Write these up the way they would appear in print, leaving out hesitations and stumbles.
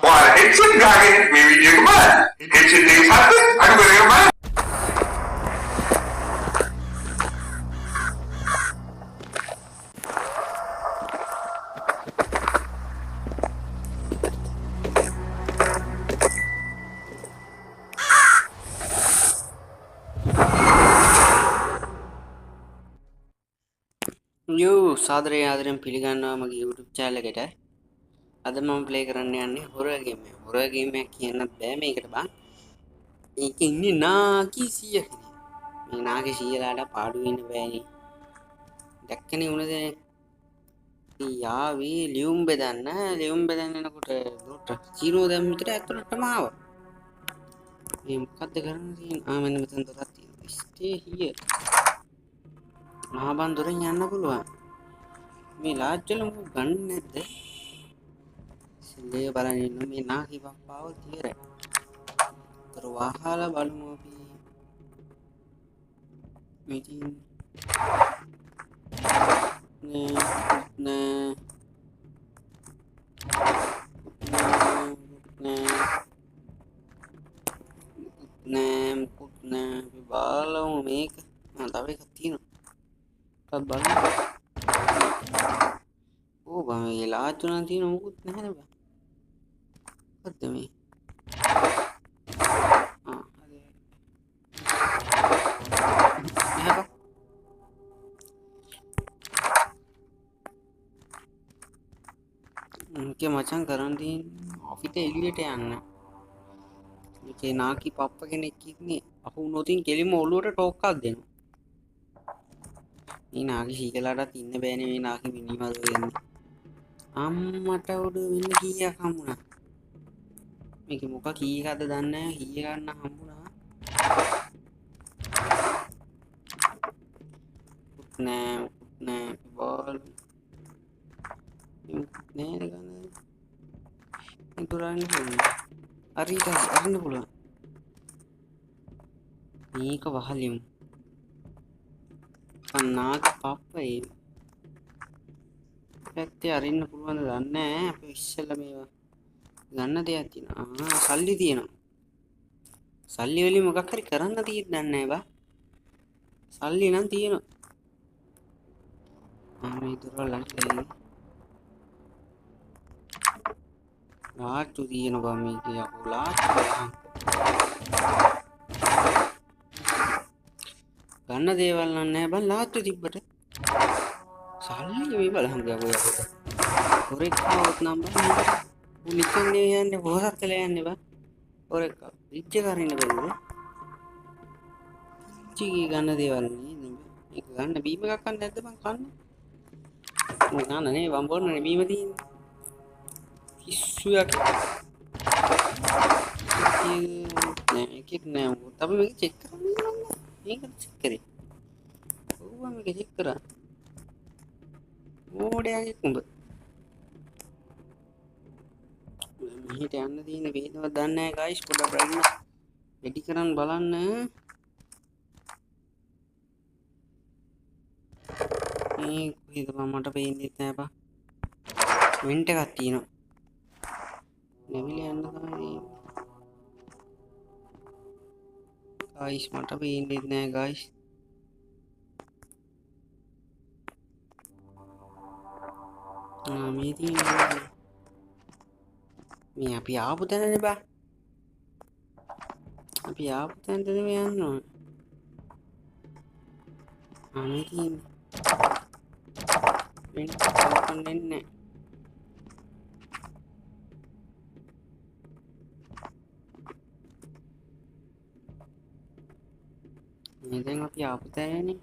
ඔයාලා හෙඩ්සෙට් ගහගෙන මේ වීඩියෝ එක බලන්න. හෙඩ්සෙට් එක සත්‍ය අඩු කරගෙන බලන්න. යෝ සාදරයෙන් ආදරයෙන් පිළිගන්නවා මගේ YouTube channel එකට. අද මම ප්ලේ කරන්න යන්නේ හොරර් ගේම් එක. හොරර් ගේම් එකක් කියන්නත් බෑ මේකට බං. මේකේ ඉන්නේ නාකි 100 කෙනෙක්. මේ නාකි 100ලාට පාඩු වෙන්න බෑනේ. දැක්කනේ උනද යාවි ලියුම් බෙදන්න යනකොට දුරට චීනෝ දැන් මෙතන ඇතුළටම ආවා. මේ මොකද්ද කරන්න තියෙන්නේ? මෙන්න මෙතන දොරක් තියෙනවා. stay here. මහා බන් දොරෙන් යන්න පුළුවන්. මේ ලාජ්ජල මොකක් ගන්න නැද්ද? සිල්ලේ බලන් ඉන්න මේ නාකි පප්පාව තියරයි. තර වහලා බලමු අපි. මෙතින් නෑ මුකුත් නෑ අපි බලමු මේක. තව එකක් තියෙනවා. තවත් බලමු. ඕ බං මේ ලාජ්ජල නම් තියෙන මුකුත් නැහැ නේ බං. මොකද්ද මේ? उनके मचान करन दिन ऑफिस एलिයට යන්න. මේකේ නාකි පප්ප කෙනෙක් ඉන්නේ. අහු නොතින් කෙලිම ඔළුවට ටෝක් එකක් දෙනවා. මේ නාකි සීකලාටත් ඉන්න බෑනේ මේ නාකි මිනිමල් වෙන්නේ. අම්මට උඩ වෙන්න කීයක් හම්බුණා. මේක මොකක් කීයකද දන්නේ නැහැ. කීය ගන්න හම්බුණා. නෑ බෝල් නෑ ගන්න. ඉතුරුන්නේ අරින්න පුළුවන්. මේක වහලියමු. අනාත් පප්පේ. පැත්තේ අරින්න පුළුවන් දන්නේ නැහැ. අපි ඉස්සෙල්ලා මේවා ගන්න දෙයක් තියෙනවා. සල්ලි තියෙනවා. සල්ලි වලින් මොකක් හරි කරන්න තියෙන්නේ නැහැ බා. සල්ලි නම් තියෙනවා. මේ දොරවල් ලාට්ටු තියෙනවා මේකේ අපෝ ලාට්ටු ගන්න දේවල් නැහැ බං ලාට්ටු තිබ්බට සල්ලි මේ බලහන් ගාව ඔරෙක් આવොත් නම් බං උ නිකන් නේ යන්නේ බොහොත් වෙලා යන්නේ බං ඔරෙක් රිච්ච කරින්න බැරිද චී ගන්න දේවල් නේ මේක ගන්න බීම එකක් ගන්න නැද්ද බං කන්න නේ බං බොන්නනේ බීම තියෙන්නේ පිස්සුවක් නෑ තව මේක චෙක් කරන්න මේක චෙක් කරේ ඔව් මේක චෙක් කරා ඕඩයක් උඹ මෙහෙට යන්න තියෙන වේදව දන්නේ නැහැ ගයිස් පොඩ්ඩක් බලන්න රෙඩි කරන් බලන්න මේ කොහෙද මට පේන්නේ නැහැ බා වෙන්ට් එකක් තියෙනවා නැවිල යන්න තමයි ගයිස් මට පේන්නේ නැහැ ගයිස් මේ තියෙන්නේ මේ අපි ආපු තැනනේ බා අපි ආපු තැනට නෙමෙයි යන්න ඕන මේ තියෙන්නේ වෙන්ට් ඕපන් වෙන්නේ මේ දැන් අපි ආපු තැනනේ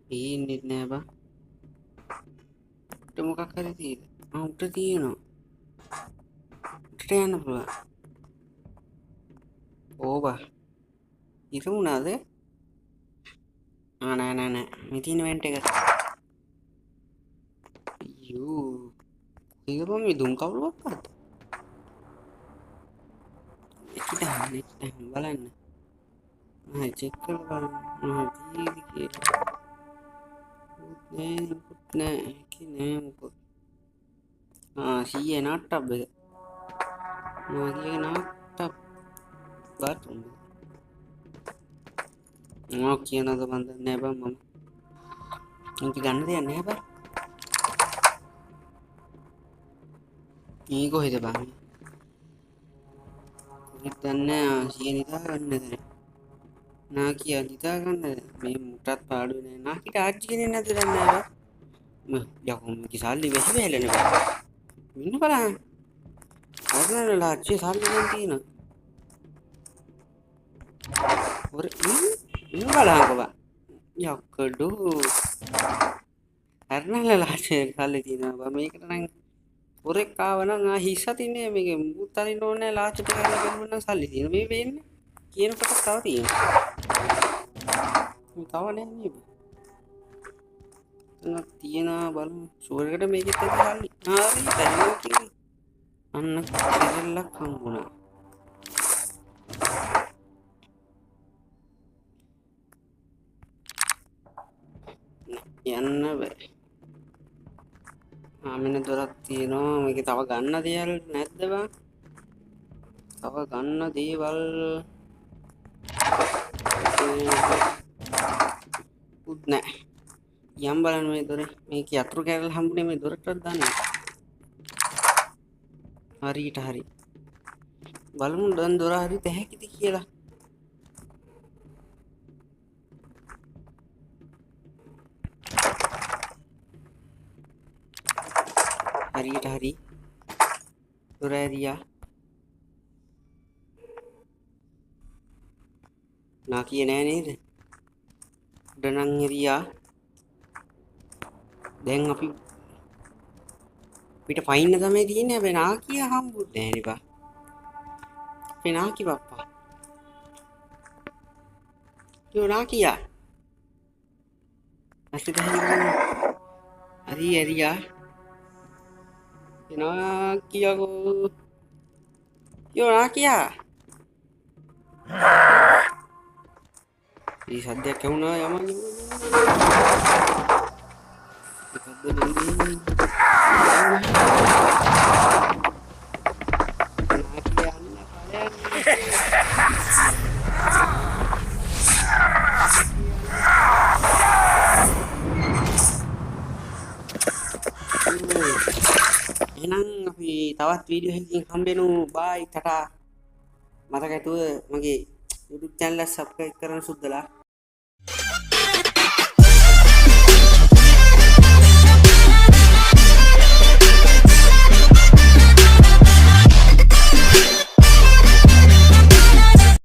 පේන්නේ නෑ බා උඩ මොකක් හරි තියෙද උඩ තියෙනවා උඩට යන්න පුළුවන් ඕබා ඉරු වුණාද නෑ මේ තියෙන වෙන්ට් එක යෝ ඒක බම් මේ දුම් කවුලක් කරද ඒකට බලන්න මම චෙක් කරලා බලන්න තියෙදි කියලා නෑ මොකද සීයේ නාට්ටබ් එක මගේ නාට්ටබ් බාතුම් මොකක් කියනද මන් දන්නේ නෑ බං මම මේක ගන්න දෙයක් නෑ බං මේ කොහෙද බං කොහෙද දන්නේ සීයේ නිදා ගන්නද නා කියා නිදා ගන්නද මේ මුටත් පාඩු නෑ නා කිට ආච්චි කෙනෙක් නැද්ද දන්නේ නෑ බං යකෝ මේක සල්ලි වෙහි වෙලනේ බං මෙන්න බලන්න අවුරුදු ලාච්චි සල්ලි නම් තියෙනවා ඔර මෙන්න බලන්නකෝ බං යකඩෝ අරනල ලාච්චි සල්ලි තියෙනවා බං මේකට නම් ඔරෙක් ආව නම් හිස්ස තින්නේ මේක මුකුත් අරින්න ඕනේ නැහැ ලාච්චිට කරලා බලන්න නම් සල්ලි තියෙනවා මේ වෙන්නේ කියන කොට තව තියෙනවා තව නෑ නේ බං තියෙනවා බලමු ෂුවර් එකට මේකෙත් ඇති සල්ලි හරි දැන් කිව්වේ අන්න කෙරෙල්ලක් හම්බුණා යන්න බෑ මෙන්න දොරක් තියෙනවා මේක තව ගන්න දේවල් නැද්ද බං තව ගන්න දේවල් උත් නෑ යම් බලන්න මේ දොරේ මේක යතුරු කැරල් හම්බුනේ මේ දොරටත් දාන්නේ හරියට හරි බලමු දැන් දොර හරි තැහැකිද කියලා හරියට හරි දොර ඇරියා නා කිය නෑ නේද උඩනම් ඇරියා දැන් අපි පිට පයින්න තමයි තියෙන්නේ හැබැයි නා කිය හම්බුන්නේ නෑ නේ බා අපේ නා කි බප්පා යෝ නා කියා ඇස්සේ හරි ඇරියා නා කියාගෝ යෝ නා කියා මේ සද්දයක් ඇහුණා යමන් එහෙනම් අපි තවත් වීඩියෝ එකකින් හම්බෙමු බයි ටටා මතක ඇතුව මගේ YouTube channel එක subscribe කරන්න සුද්දලා